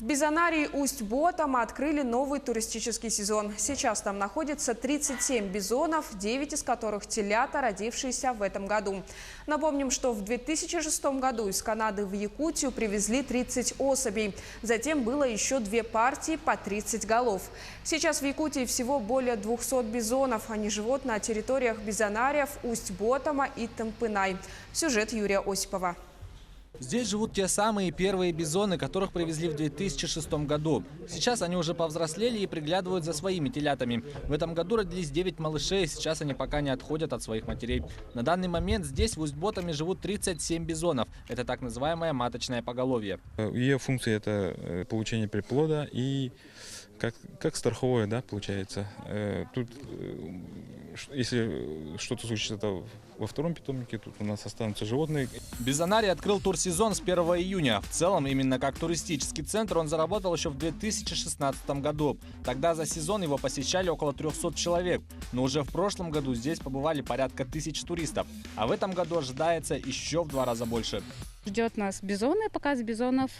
В Бизонарии Усть-Ботама открыли новый туристический сезон. Сейчас там находится 37 бизонов, 9 из которых телята, родившиеся в этом году. Напомним, что в 2006 году из Канады в Якутию привезли 30 особей. Затем было еще 2 партии по 30 голов. Сейчас в Якутии всего более 200 бизонов. Они живут на территориях Бизонариев, Усть-Ботама и Тампынай. Сюжет Юрия Осипова. Здесь живут те самые первые бизоны, которых привезли в 2006 году. Сейчас они уже повзрослели и приглядывают за своими телятами. В этом году родились 9 малышей, сейчас они пока не отходят от своих матерей. На данный момент здесь в Усть-Ботаме живут 37 бизонов. Это так называемое маточное поголовье. Ее функция – это получение приплода и как страховое, да, получается. Тут, если что-то случится во втором питомнике, тут у нас останутся животные. Бизонарий открыл турсезон с 1 июня. В целом, именно как туристический центр он заработал еще в 2016 году. Тогда за сезон его посещали около 300 человек. Но уже в прошлом году здесь побывали порядка 1000 туристов. А в этом году ожидается еще в 2 раза больше. Ждет нас бизоны, показ бизонов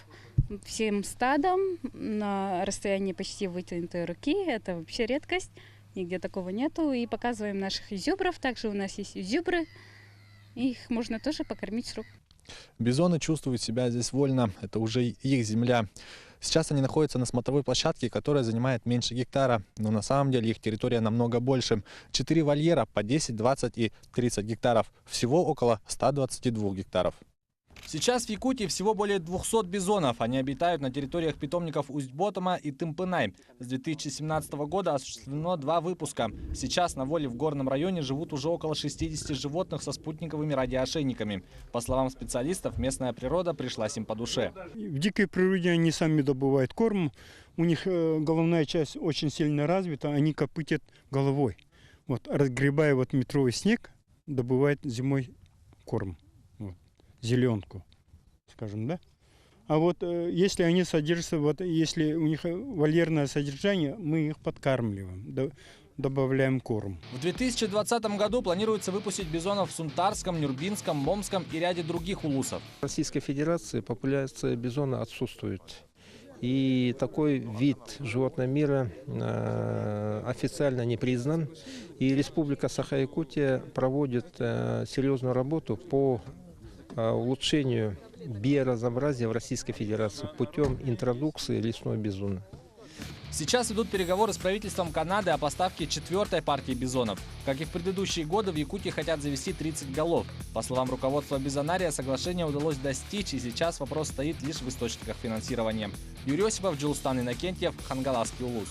всем стадом на расстоянии почти вытянутой руки. Это вообще редкость, нигде такого нету. И показываем наших изюбров. Также у нас есть изюбры, их можно тоже покормить с рук. Бизоны чувствуют себя здесь вольно, это уже их земля. Сейчас они находятся на смотровой площадке, которая занимает меньше гектара, но на самом деле их территория намного больше. 4 вольера по 10, 20 и 30 гектаров, всего около 122 гектаров. Сейчас в Якутии всего более 200 бизонов. Они обитают на территориях питомников Усть-Ботама и Тампынай. С 2017 года осуществлено 2 выпуска. Сейчас на воле в горном районе живут уже около 60 животных со спутниковыми радиоошейниками. По словам специалистов, местная природа пришлась им по душе. В дикой природе они сами добывают корм. У них головная часть очень сильно развита, они копытят головой. Вот, разгребая метровый снег, добывают зимой корм. Зеленку, скажем, да? А вот если они содержатся, если у них вольерное содержание, мы их подкармливаем, добавляем корм. В 2020 году планируется выпустить бизонов в Сунтарском, Нюрбинском, Момском и ряде других улусов. В Российской Федерации популяция бизона отсутствует. И такой вид животного мира официально не признан. И Республика Саха-Якутия проводит серьезную работу по улучшению биоразнообразия в Российской Федерации путем интродукции лесного бизона. Сейчас идут переговоры с правительством Канады о поставке 4-й партии бизонов. Как и в предыдущие годы, в Якутии хотят завести 30 голов. По словам руководства Бизонария, соглашение удалось достичь, и сейчас вопрос стоит лишь в источниках финансирования. Юрий Осипов, Джилстан Иннокентьев, Хангаласский улус.